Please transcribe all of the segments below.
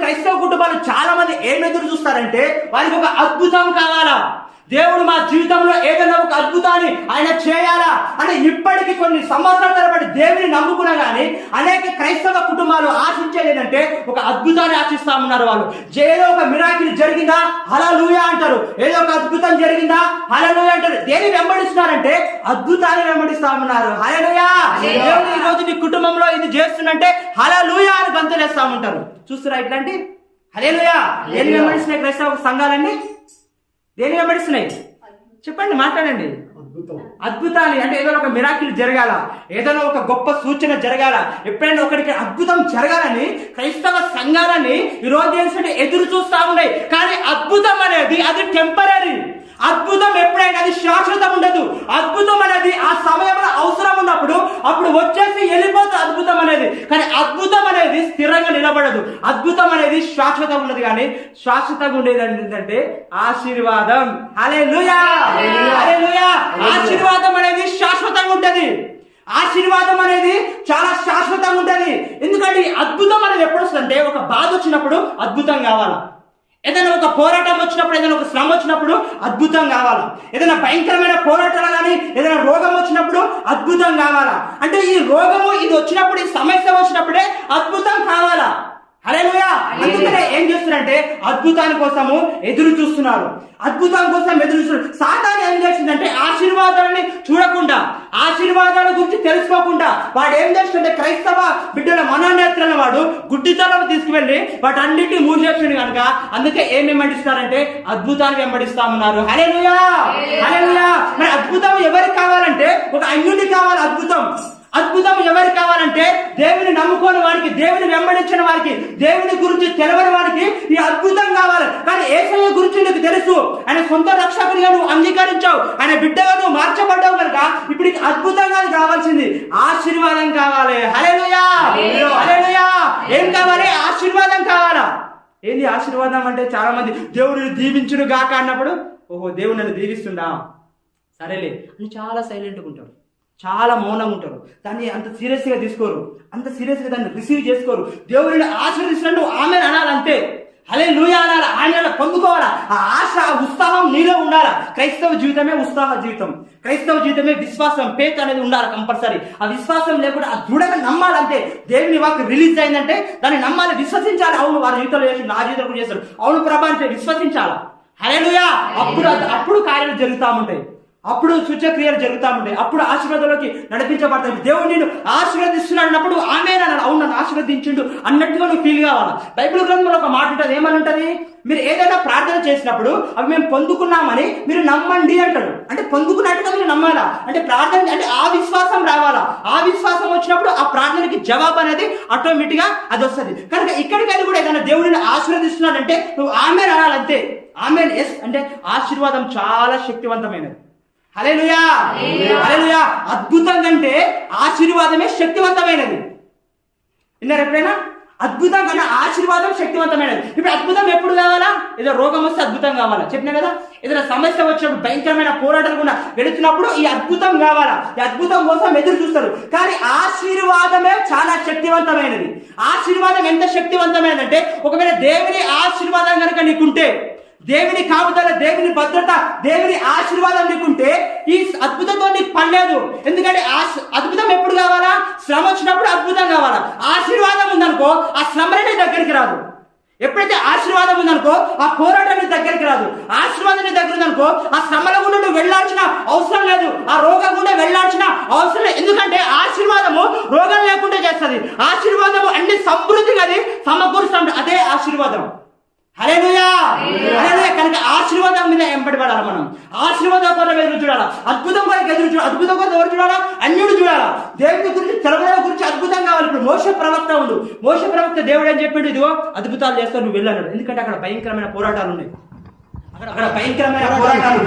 క్రైస్తవ కుటుంబాలు చాలా మంది ఏం ఎదురు చూస్తారంటే వారికి ఒక అద్భుతం కావాలా, దేవుడు మా జీవితంలో ఏదైనా ఒక అద్భుతాన్ని ఆయన చేయాలా అని ఇప్పటికీ కొన్ని సంవత్సరాల తరబడి దేవుని నమ్ముకున్నా కానీ అనేక క్రైస్తవ కుటుంబాలు ఆశించేది ఏంటంటే ఒక అద్భుతాన్ని ఆశిస్తా ఉన్నారు. వాళ్ళు ఏదో ఒక మిరాకిల్ జరిగిందా హల్లెలూయా అంటారు, ఏదో ఒక అద్భుతం జరిగిందా హల్లెలూయా అంటారు. దేని వెంబడిస్తున్నారంటే అద్భుతాన్ని వెంబడిస్తా ఉన్నారు. హల్లెలూయా, దేవుడు ఈ రోజు నీ కుటుంబంలో ఇది చేస్తున్నంటే హల్లెలూయా అని గంతులేస్తా ఉంటారు. చూస్తున్నా ఇట్లాంటి హల్లెలూయా. దేని వెంబడిస్తున్నాయి క్రైస్తవ సంఘాలన్నీ? దేని వెంబడిస్తున్నాయి చెప్పండి, మాట్లాడండి. అద్భుతాలు అంటే ఏదో ఒక మిరాకిల్ జరగాల, ఏదైనా ఒక గొప్ప సూచన జరగాల, ఎప్పుడైనా ఒకరికి అద్భుతం జరగాలని క్రైస్తవ సంఘాలని ఈ రోజు ఏంటంటే ఎదురు చూస్తా ఉన్నాయి. కానీ అద్భుతం అనేది అది టెంపరీ. అద్భుతం ఎప్పుడైనా అది శాశ్వతం ఉండదు. అద్భుతం అనేది ఆ సమయంలో అవసరం ఉన్నప్పుడు అప్పుడు వచ్చేసి వెళ్ళిపోతుంది అద్భుతం అనేది. కానీ అద్భుతం అనేది స్థిరంగా నిలబడదు. అద్భుతం అనేది శాశ్వతంగా ఉండదు. కానీ శాశ్వతంగా ఉండేది ఏంటంటే ఆశీర్వాదం. హల్లెలూయా, హల్లెలూయా. ఆశీర్వాదం అనేది శాశ్వతంగా ఉంటది. ఆశీర్వాదం అనేది చాలా శాశ్వతంగా ఉంటది. ఎందుకంటే అద్భుతం అనేది ఎప్పుడు వస్తుందంటే ఒక బాధ వచ్చినప్పుడు అద్భుతం కావాలా, ఏదైనా ఒక పోరాటం వచ్చినప్పుడు, ఏదైనా ఒక శ్రమ వచ్చినప్పుడు అద్భుతం కావాలా, ఏదైనా భయంకరమైన పోరాటాలు కానీ ఏదైనా రోగం వచ్చినప్పుడు అద్భుతం కావాలా. అంటే ఈ రోగము ఇది వచ్చినప్పుడు, ఈ సమస్య వచ్చినప్పుడే అద్భుతం కావాలా. హల్లెలూయా. అందుకనే ఏం చేస్తున్నారంటే అద్భుతాని కోసము ఎదురు చూస్తున్నారు, అద్భుతం కోసం ఎదురు చూస్తున్నారు. సాతాను ఏం చేస్తుందంటే ఆశీర్వాదాలని చూడకుండా, ఆశీర్వాదాల గురించి తెలుసుకోకుండా వాడు ఏం చేస్తుంటే క్రైస్తవ బిడ్డల మనోనేత్రాలను వాడు గుడ్డితనం తీసుకువెళ్ళి వాటన్నిటిని మూసేస్తుంది కనుక అందుకే ఏం వెంబడిస్తారంటే అద్భుతాన్ని వెంబడిస్తా ఉన్నారు. హల్లెలూయా, హల్లెలూయా. మరి అద్భుతం ఎవరికి కావాలంటే ఒక అన్యుడి కావాలి. అద్భుతం ఎవరికి కావాలంటే దేవుని నమ్ముకోని వారికి, దేవుని వెంబడించిన వారికి, దేవుని గురించి తెలవని వారికి ఈ అద్భుతం కావాలి. కానీ యేసయ్య గురించి నీకు తెలుసు, ఆయన సొంత రక్షకునిగా నువ్వు అంగీకరించావు, ఆయన బిడ్డగా నువ్వు మార్చబడ్డావు కనుక ఇప్పుడు అద్భుతంగా కావాల్సింది ఆశీర్వాదం కావాలి. హల్లెలూయా, హల్లెలూయా. ఏం కావాలి? ఆశీర్వాదం కావాలా. ఏంది ఆశీర్వాదం అంటే చాలా మంది దేవుడిని దీవించును గాక అన్నప్పుడు ఓహో దేవుడు నన్ను దీవిస్తుందా సరేలే అని చాలా సైలెంట్గా ఉంటారు, చాలా మౌనంగా ఉంటారు. దాన్ని అంత సీరియస్గా తీసుకోరు, అంత సీరియస్గా దాన్ని రిసీవ్ చేసుకోరు. దేవుడిని ఆశీర్వదించినట్టు ఆమె అనాలంతే, హల్లెలూయా అనాలి, ఆయన పొందుకోవాలా. ఆ ఆశ, ఆ ఉత్సాహం నీలో ఉండాలా. క్రైస్తవ జీవితమే ఉత్సాహ జీవితం, క్రైస్తవ జీవితమే విశ్వాసం, ఫెయిత్ అనేది ఉండాలి కంపల్సరీ. ఆ విశ్వాసం లేకుండా ఆ దృఢంగా నమ్మాలంటే, దేవుని వాక్కు రిలీజ్ అయిందంటే దాన్ని నమ్మాలి, విశ్వసించాలి. అవును వారి జీవితంలో చేసి నా జీవితంలో చేస్తారు, అవును ప్రభా అంటే విశ్వసించాలా. హల్లెలూయా. అప్పుడు కార్యాలు జరుగుతూ ఉంటాయి, అప్పుడు సూచక్రియలు జరుగుతూ ఉంటాయి, అప్పుడు ఆశీర్వాదంలోకి నడిపించబడతాయి. దేవుడు నేను ఆశీర్వదిస్తున్నాడు అన్నప్పుడు ఆమె అవును నన్ను ఆశీర్వదించిండు అన్నట్టుగా నువ్వు ఫీల్ కావాలా. బైబిల్ గ్రంథంలో ఒక మాట ఉంటుంది, ఏమని ఉంటుంది? మీరు ఏదైనా ప్రార్థన చేసినప్పుడు అవి మేము పొందుకున్నామని మీరు నమ్మండి అంటాడు. అంటే పొందుకున్నట్టుగా మీరు నమ్మాలా, అంటే ప్రార్థన అంటే ఆ విశ్వాసం రావాలా. ఆ విశ్వాసం వచ్చినప్పుడు ఆ ప్రార్థనకి జవాబు అనేది ఆటోమేటిక్గా అది వస్తుంది. కనుక ఇక్కడికైనా కూడా ఏదైనా దేవుడిని ఆశీర్వదిస్తున్నాడంటే నువ్వు ఆమె అనాలంతే. ఆమె ఎస్ అంటే ఆశీర్వాదం చాలా శక్తివంతమైనది. హల్లెలూయా, హల్లెలూయా. అద్భుతం కంటే ఆశీర్వాదమే శక్తివంతమైనది. విన్నారు ఎప్పుడైనా? అద్భుతం కన్నా ఆశీర్వాదం శక్తివంతమైనది. ఇప్పుడు అద్భుతం ఎప్పుడు కావాలా? ఏదో రోగం వస్తే అద్భుతం కావాలా, చెప్పినా కదా. ఏదైనా సమస్య వచ్చినప్పుడు, భయంకరమైన పోరాటాలు కూడా వెళుతున్నప్పుడు ఈ అద్భుతం కావాలా. ఈ అద్భుతం కోసం ఎదురు చూస్తారు. కానీ ఆశీర్వాదమే చాలా శక్తివంతమైనది. ఆశీర్వాదం ఎంత శక్తివంతమైనది అంటే, ఒకవేళ దేవుని ఆశీర్వాదం కనుక నీకుంటే, దేవుని కాపుదల, దేవుని భద్రత, దేవుని ఆశీర్వాదం నీకుంటే ఈ అద్భుతంతో నీకు పనిలేదు. ఎందుకంటే అద్భుతం ఎప్పుడు కావాలా? శ్రమ వచ్చినప్పుడు అద్భుతం కావాలా. ఆశీర్వాదం ఉందనుకో ఆ శ్రమనే నీ దగ్గరికి రాదు. ఎప్పుడైతే ఆశీర్వాదం ఉందనుకో ఆ పోరాటం నీ దగ్గరికి రాదు. ఆశీర్వాదం నీ దగ్గర ఉందనుకో ఆ శ్రమల గుండా నువ్వు వెళ్ళాల్సిన అవసరం లేదు, ఆ రోగం గుండా వెళ్ళాల్సిన అవసరం లేదు. ఎందుకంటే ఆశీర్వాదము రోగం లేకుండా చేస్తుంది. ఆశీర్వాదము అన్ని సమృద్ధిగా అది సమకూరుస్తుంది, అదే ఆశీర్వాదం. హల్లెలూయా, హల్లెలూయా. కనుక ఆశీర్వాదం మీద ఎంబడిపడాలి మనం. ఆశీర్వాదం కోసం ఎదురు చూడాలా, అద్భుతం కొరకు ఎదురు చూడాలి. అద్భుతం కోసం ఎవరు చూడాలా? అన్యుడు చూడాలా. దేవుడి గురించి, తెలవడం గురించి అద్భుతం కావాలి. ఇప్పుడు మోషే ప్రవక్త ఉండు, మోషే ప్రవక్త దేవుడు ఏం చెప్పిండు? ఇదిగో అద్భుతాలు చేస్తావు నువ్వు వెళ్ళాడు. ఎందుకంటే అక్కడ భయంకరమైన పోరాటాలు ఉన్నాయి, అక్కడ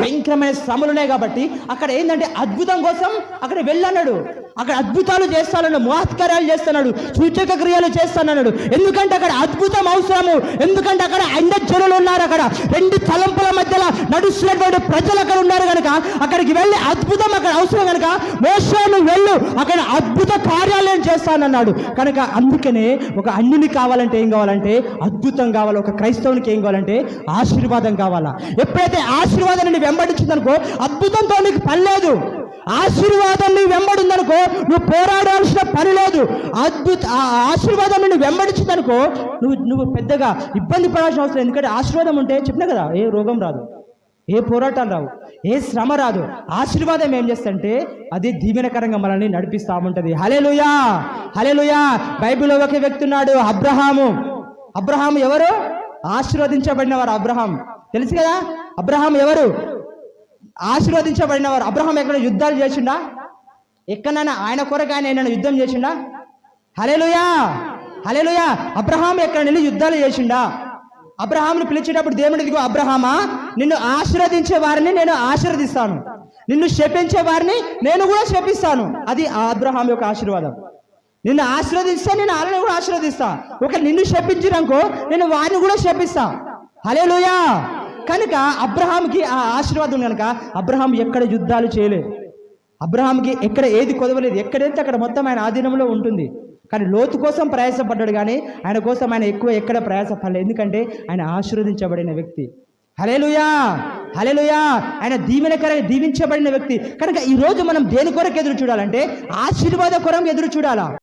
భయంకరమైన శ్రమలు ఉన్నాయి. కాబట్టి అక్కడ ఏంటంటే అద్భుతం కోసం అక్కడ వెళ్ళన్నాడు. అక్కడ అద్భుతాలు చేస్తానన్నాడు, మహత్కార్యాలు చేస్తున్నాడు, సూచక క్రియలు చేస్తానన్నాడు. ఎందుకంటే అక్కడ అద్భుతం అవసరము. ఎందుకంటే అక్కడ అన్య జనులు ఉన్నారు, అక్కడ రెండు తలంపుల మధ్యలో నడుస్తున్నటువంటి ప్రజలు అక్కడ ఉన్నారు కనుక అక్కడికి వెళ్ళి అద్భుతం అక్కడ అవసరం కనుక మోషే నువ్వు వెళ్ళు, అక్కడ అద్భుత కార్యాలు నేను చేస్తానన్నాడు. కనుక అందుకనే ఒక అన్యుని కావాలంటే ఏం కావాలంటే అద్భుతం కావాలి. ఒక క్రైస్తవునికి ఏం కావాలంటే ఆశీర్వాదం కావాలా. ఎప్పుడైతే ఆశీర్వాదం నిన్ను వెంబడించిందనుకో అద్భుతంతో నీకు పని లేదు. ఆశీర్వాదం నువ్వు వెంబడిందనుకో నువ్వు పోరాడాల్సిన పని లేదు. ఆశీర్వాదం నువ్వు వెంబడించిందనుకో నువ్వు పెద్దగా ఇబ్బంది పడాల్సిన అవసరం. ఎందుకంటే ఆశీర్వాదం ఉంటే చెప్పినా కదా, ఏ రోగం రాదు, ఏ పోరాటాలు రావు, ఏ శ్రమ రాదు. ఆశీర్వాదం ఏం చేస్తుంటే అది దీవెనకరంగా మనల్ని నడిపిస్తూ ఉంటుంది. హల్లెలూయా, హల్లెలూయా. బైబిల్లో ఒక వ్యక్తి ఉన్నాడు, అబ్రహాము. అబ్రహాము ఎవరు? ఆశీర్వదించబడినవారు. అబ్రహాం తెలుసు కదా. అబ్రహాం ఎవరు? ఆశీర్వదించబడినవారు. అబ్రహాం ఎక్కడ యుద్ధాలు చేసిండా? ఎక్కడైనా ఆయన కొరకు ఆయన యుద్ధం చేసిండా? హల్లెలూయా, హల్లెలూయా. అబ్రహాం ఎక్కడ నిన్ను యుద్ధాలు చేసిండా? అబ్రహాంని పిలిచేటప్పుడు దేవుడు ఇదిగో అబ్రహామా, నిన్ను ఆశీర్వదించే వారిని నేను ఆశీర్వదిస్తాను, నిన్ను శపించే వారిని నేను కూడా శపిస్తాను. అది అబ్రహాం యొక్క ఆశీర్వాదం. నిన్ను ఆశీర్వదిస్తే నేను వాళ్ళని కూడా ఆశీర్వదిస్తా. ఒక నిన్ను శపించినాకో నేను వారిని కూడా శపిస్తా. హల్లెలూయా. కనుక అబ్రహాంకి ఆ ఆశీర్వాదం కనుక అబ్రహాం ఎక్కడ యుద్ధాలు చేయలేదు. అబ్రహాంకి ఎక్కడ ఏది కొదవలేదు. ఎక్కడైతే అక్కడ మొత్తం ఆయన ఆధీనంలో ఉంటుంది. కానీ లోతు కోసం ప్రయాసపడ్డాడు, కానీ ఆయన కోసం ఆయన ఎక్కువ ఎక్కడ ప్రయాసపడలేదు. ఎందుకంటే ఆయన ఆశీర్వదించబడిన వ్యక్తి. హల్లెలూయా, హల్లెలూయా. ఆయన దీవెనకరంగా దీవించబడిన వ్యక్తి. కనుక ఈరోజు మనం దేని కొరకు ఎదురు చూడాలంటే ఆశీర్వాద కొరకు ఎదురు చూడాలా.